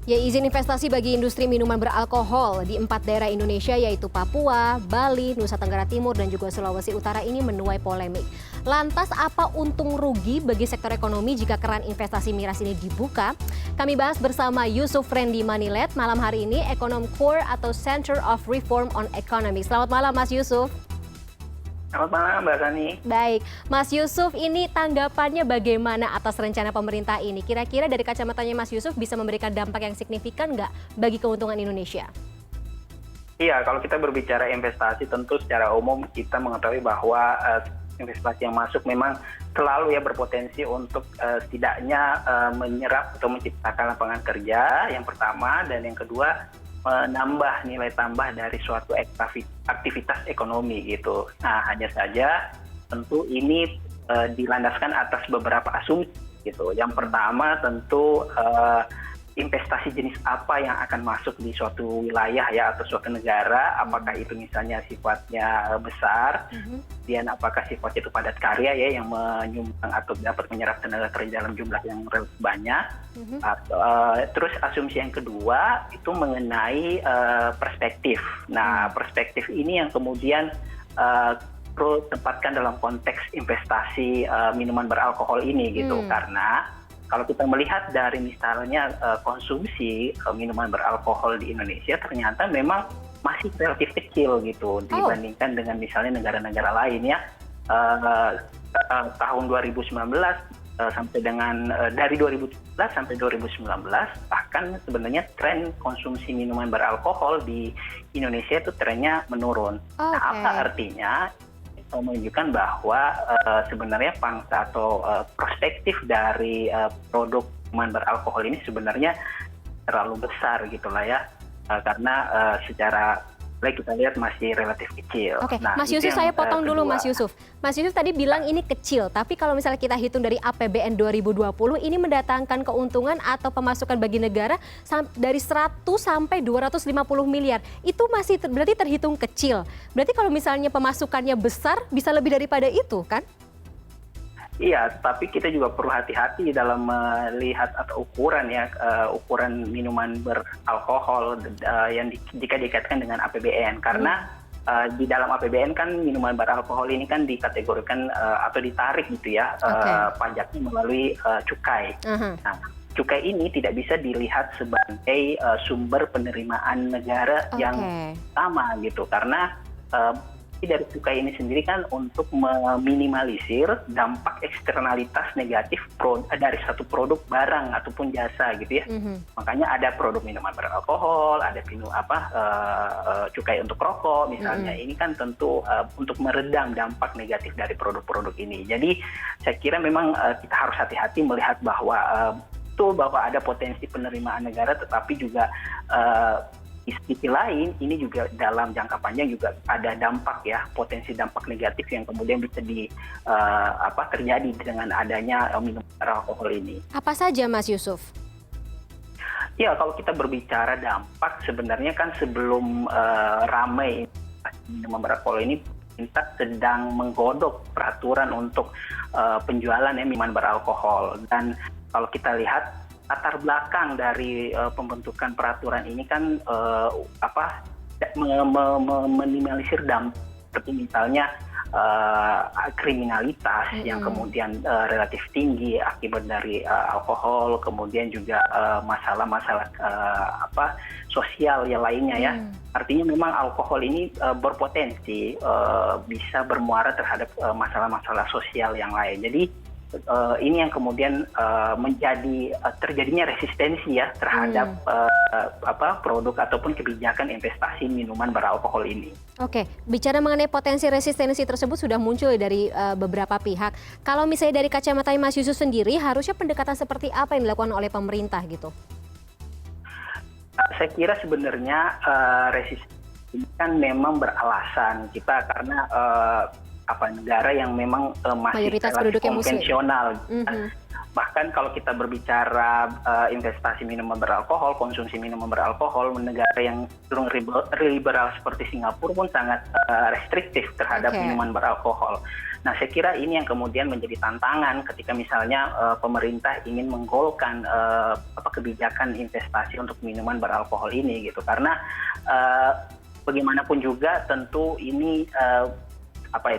Ya, izin investasi bagi industri minuman beralkohol di 4 daerah Indonesia yaitu Papua, Bali, Nusa Tenggara Timur, dan juga Sulawesi Utara ini menuai polemik. Lantas apa untung rugi bagi sektor ekonomi jika keran investasi miras ini dibuka? Kami bahas bersama Yusuf Rendy Manilet malam hari ini, ekonom CORE atau Center of Reform on Economics. Selamat malam Mas Yusuf. Selamat malam Mbak Sani. Baik, Mas Yusuf, ini tanggapannya bagaimana atas rencana pemerintah ini? Kira-kira dari kacamatanya Mas Yusuf bisa memberikan dampak yang signifikan nggak bagi keuntungan Indonesia? Iya, kalau kita berbicara investasi tentu secara umum kita mengetahui bahwa investasi yang masuk memang selalu ya berpotensi untuk setidaknya menyerap atau menciptakan lapangan kerja yang pertama, dan yang kedua menambah nilai tambah dari suatu aktivitas ekonomi gitu. Nah, hanya saja tentu ini dilandaskan atas beberapa asumsi gitu. Yang pertama tentu investasi jenis apa yang akan masuk di suatu wilayah ya atau suatu negara, apakah itu misalnya sifatnya besar, kemudian apakah sifatnya itu padat karya ya yang menyumbang atau dapat menyerap tenaga kerja dalam jumlah yang relatif banyak. Terus asumsi yang kedua itu mengenai perspektif. Nah, perspektif ini yang kemudian perlu tempatkan dalam konteks investasi minuman beralkohol ini gitu, karena kalau kita melihat dari misalnya konsumsi minuman beralkohol di Indonesia ternyata memang masih relatif kecil gitu dibandingkan dengan misalnya negara-negara lain ya. Tahun 2019 sampai dengan dari 2017 sampai 2019 bahkan sebenarnya tren konsumsi minuman beralkohol di Indonesia itu trennya menurun. Nah, apa artinya? Menunjukkan bahwa sebenarnya pangsa atau prospektif dari produk minuman beralkohol ini sebenarnya terlalu besar gitulah ya, karena secara kita lihat masih relatif kecil. Oke, nah, Mas Yusuf saya potong dulu Mas Yusuf. Mas Yusuf tadi bilang ini kecil, tapi kalau misalnya kita hitung dari APBN 2020 ini mendatangkan keuntungan atau pemasukan bagi negara dari 100 sampai 250 miliar. Itu masih berarti terhitung kecil. Berarti kalau misalnya pemasukannya besar bisa lebih daripada itu kan? Iya, tapi kita juga perlu hati-hati dalam melihat atau ukuran ya, ukuran minuman beralkohol yang jika dikaitkan dengan APBN, karena di dalam APBN kan minuman beralkohol ini kan dikategorikan atau ditarik gitu ya, pajaknya melalui cukai. Nah, cukai ini tidak bisa dilihat sebagai sumber penerimaan negara yang sama gitu, karena dari cukai ini sendiri kan untuk meminimalisir dampak eksternalitas negatif dari satu produk barang ataupun jasa gitu ya. Makanya ada produk minuman beralkohol, ada cukai untuk rokok misalnya. Ini kan tentu untuk meredam dampak negatif dari produk-produk ini. Jadi saya kira memang kita harus hati-hati melihat bahwa betul bahwa ada potensi penerimaan negara, tetapi juga di sisi lain ini juga dalam jangka panjang juga ada dampak ya, potensi dampak negatif yang kemudian bisa terjadi dengan adanya minuman beralkohol ini. Apa saja Mas Yusuf? Ya, kalau kita berbicara dampak sebenarnya kan sebelum ramai minuman beralkohol ini, kita sedang menggodok peraturan untuk penjualan minuman beralkohol, dan kalau kita lihat latar belakang dari pembentukan peraturan ini kan meminimalisir dampak seperti misalnya kriminalitas yang kemudian relatif tinggi akibat dari alkohol, kemudian juga masalah-masalah sosial yang lainnya ya. Artinya memang alkohol ini berpotensi bisa bermuara terhadap masalah-masalah sosial yang lain. Jadi ini yang kemudian menjadi terjadinya resistensi ya terhadap produk ataupun kebijakan investasi minuman beralkohol ini. Oke, bicara mengenai potensi resistensi tersebut sudah muncul dari beberapa pihak. Kalau misalnya dari kacamata Mas Yusuf sendiri, harusnya pendekatan seperti apa yang dilakukan oleh pemerintah gitu? Saya kira sebenarnya resistensi ini kan memang beralasan kita karena negara yang memang masih mayoritas relatif penduduknya konvensional. Bahkan kalau kita berbicara investasi minuman beralkohol, konsumsi minuman beralkohol, negara yang cenderung liberal seperti Singapura pun sangat restriktif terhadap minuman beralkohol. Nah, saya kira ini yang kemudian menjadi tantangan ketika misalnya pemerintah ingin menggolkan kebijakan investasi untuk minuman beralkohol ini gitu. Karena bagaimanapun juga tentu ini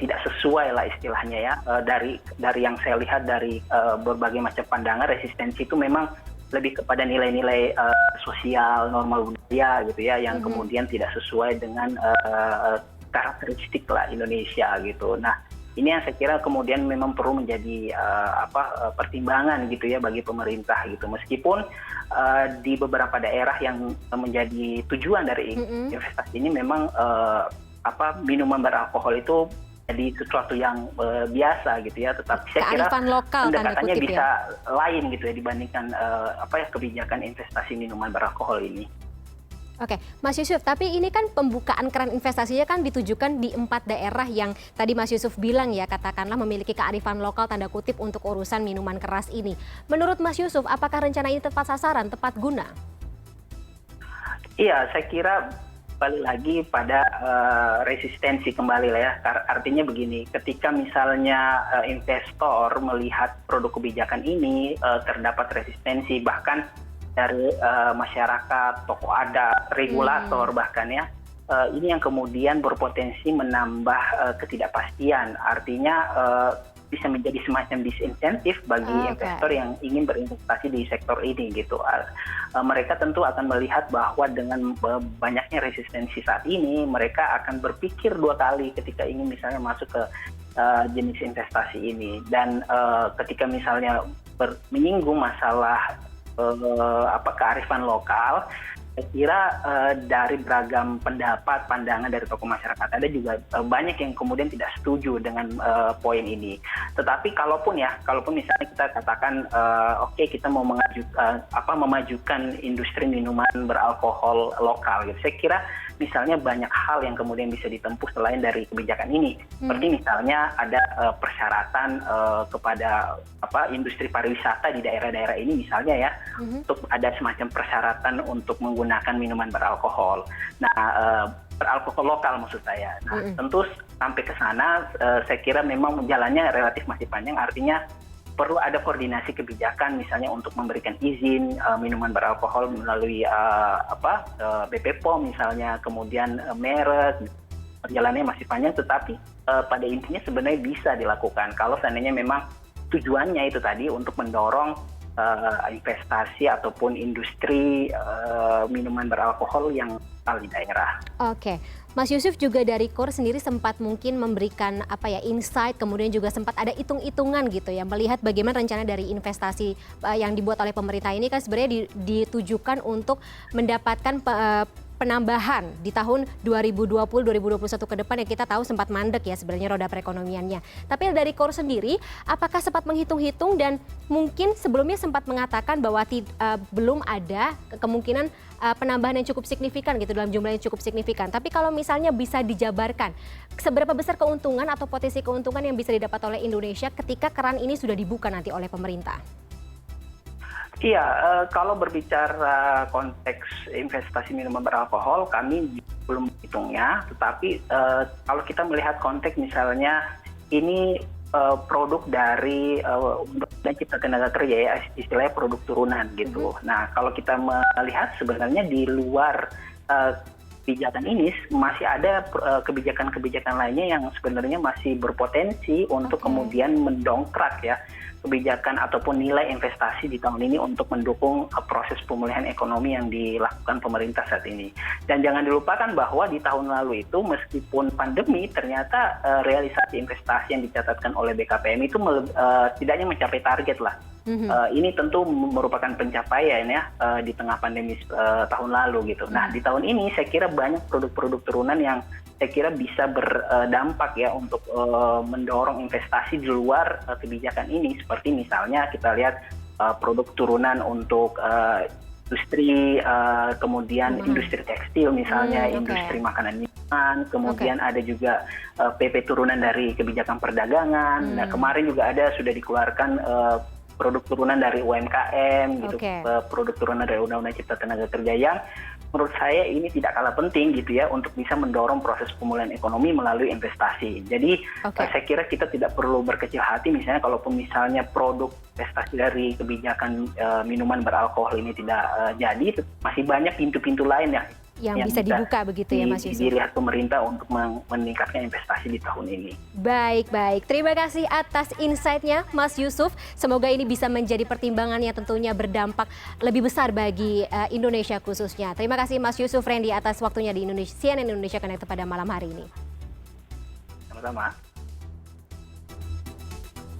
tidak sesuai lah istilahnya ya, dari yang saya lihat dari berbagai macam pandangan, resistensi itu memang lebih kepada nilai-nilai sosial, normal budaya gitu ya, yang kemudian tidak sesuai dengan karakteristik lah Indonesia gitu. Nah, ini yang saya kira kemudian memang perlu menjadi pertimbangan gitu ya bagi pemerintah gitu. Meskipun di beberapa daerah yang menjadi tujuan dari investasi ini memang minuman beralkohol itu jadi sesuatu yang biasa gitu ya, tetapi saya kira pendekatannya bisa lain gitu ya dibandingkan kebijakan investasi minuman beralkohol ini. Oke, Mas Yusuf, tapi ini kan pembukaan keran investasinya kan ditujukan di 4 daerah yang tadi Mas Yusuf bilang ya, katakanlah memiliki kearifan lokal tanda kutip untuk urusan minuman keras ini. Menurut Mas Yusuf, apakah rencana ini tepat sasaran, tepat guna? Iya, saya kira balik lagi pada resistensi kembali lah ya. Artinya begini, ketika misalnya investor melihat produk kebijakan ini terdapat resistensi, bahkan dari masyarakat, tokoh adat, regulator bahkan ya, ini yang kemudian berpotensi menambah ketidakpastian. Artinya bisa menjadi semacam disinsentif bagi investor yang ingin berinvestasi di sektor ini gitu. Mereka tentu akan melihat bahwa dengan banyaknya resistensi saat ini, mereka akan berpikir 2 kali ketika ingin misalnya masuk ke jenis investasi ini. Dan ketika misalnya menyinggung masalah kearifan lokal, saya kira dari beragam pendapat, pandangan dari tokoh masyarakat ada juga banyak yang kemudian tidak setuju dengan poin ini. Tetapi kalaupun misalnya kita katakan kita mau memajukan industri minuman beralkohol lokal gitu. Saya kira misalnya banyak hal yang kemudian bisa ditempuh selain dari kebijakan ini. Seperti misalnya ada persyaratan kepada industri pariwisata di daerah-daerah ini misalnya ya, untuk ada semacam persyaratan untuk menggunakan minuman beralkohol. Nah, beralkohol lokal maksud saya. Nah, tentu sampai ke sana saya kira memang jalannya relatif masih panjang, artinya perlu ada koordinasi kebijakan misalnya untuk memberikan izin minuman beralkohol melalui BPOM misalnya, kemudian merek. Perjalanannya masih panjang, tetapi pada intinya sebenarnya bisa dilakukan kalau seandainya memang tujuannya itu tadi untuk mendorong investasi ataupun industri minuman beralkohol yang di daerah. Oke, Mas Yusuf juga dari KOR sendiri sempat mungkin memberikan insight, kemudian juga sempat ada hitung-hitungan gitu ya, melihat bagaimana rencana dari investasi yang dibuat oleh pemerintah ini kan sebenarnya ditujukan untuk mendapatkan penambahan di tahun 2020-2021 ke depan yang kita tahu sempat mandek ya sebenarnya roda perekonomiannya. Tapi dari KOR sendiri, apakah sempat menghitung-hitung dan mungkin sebelumnya sempat mengatakan bahwa belum ada kemungkinan penambahan yang cukup signifikan gitu, dalam jumlah yang cukup signifikan. Tapi kalau misalnya bisa dijabarkan, seberapa besar keuntungan atau potensi keuntungan yang bisa didapat oleh Indonesia ketika keran ini sudah dibuka nanti oleh pemerintah? Iya, kalau berbicara konteks investasi minuman beralkohol, kami belum hitungnya. Tetapi kalau kita melihat konteks misalnya ini produk dari Undang-Undang Cipta Tenaga Kerja ya, istilahnya produk turunan gitu. Nah, kalau kita melihat sebenarnya di luar kebijakan ini masih ada kebijakan-kebijakan lainnya yang sebenarnya masih berpotensi untuk kemudian mendongkrak ya kebijakan ataupun nilai investasi di tahun ini untuk mendukung proses pemulihan ekonomi yang dilakukan pemerintah saat ini. Dan jangan dilupakan bahwa di tahun lalu itu meskipun pandemi ternyata realisasi investasi yang dicatatkan oleh BKPM itu setidaknya mencapai target lah. Ini tentu merupakan pencapaian ya di tengah pandemi tahun lalu gitu. Nah, di tahun ini saya kira banyak produk-produk turunan yang saya kira bisa berdampak ya untuk mendorong investasi di luar kebijakan ini. Seperti misalnya kita lihat produk turunan untuk industri, kemudian industri tekstil misalnya, industri makanan minuman, kemudian ada juga PP turunan dari kebijakan perdagangan. Nah, kemarin juga sudah dikeluarkan produk turunan dari UMKM gitu, Oke. produk turunan dari Undang-Undang Cipta Tenaga Kerja yang menurut saya ini tidak kalah penting gitu ya untuk bisa mendorong proses pemulihan ekonomi melalui investasi. Jadi Oke. saya kira kita tidak perlu berkecil hati misalnya kalaupun misalnya produk investasi dari kebijakan minuman beralkohol ini tidak jadi, masih banyak pintu-pintu lain Yang bisa dibuka begitu ya Mas Yusuf. dilihat pemerintah untuk meningkatkan investasi di tahun ini. Baik, baik. Terima kasih atas insight-nya Mas Yusuf. Semoga ini bisa menjadi pertimbangan yang tentunya berdampak lebih besar bagi Indonesia khususnya. Terima kasih Mas Yusuf Rendy atas waktunya di CNN Indonesia Connected pada malam hari ini. Sama-sama.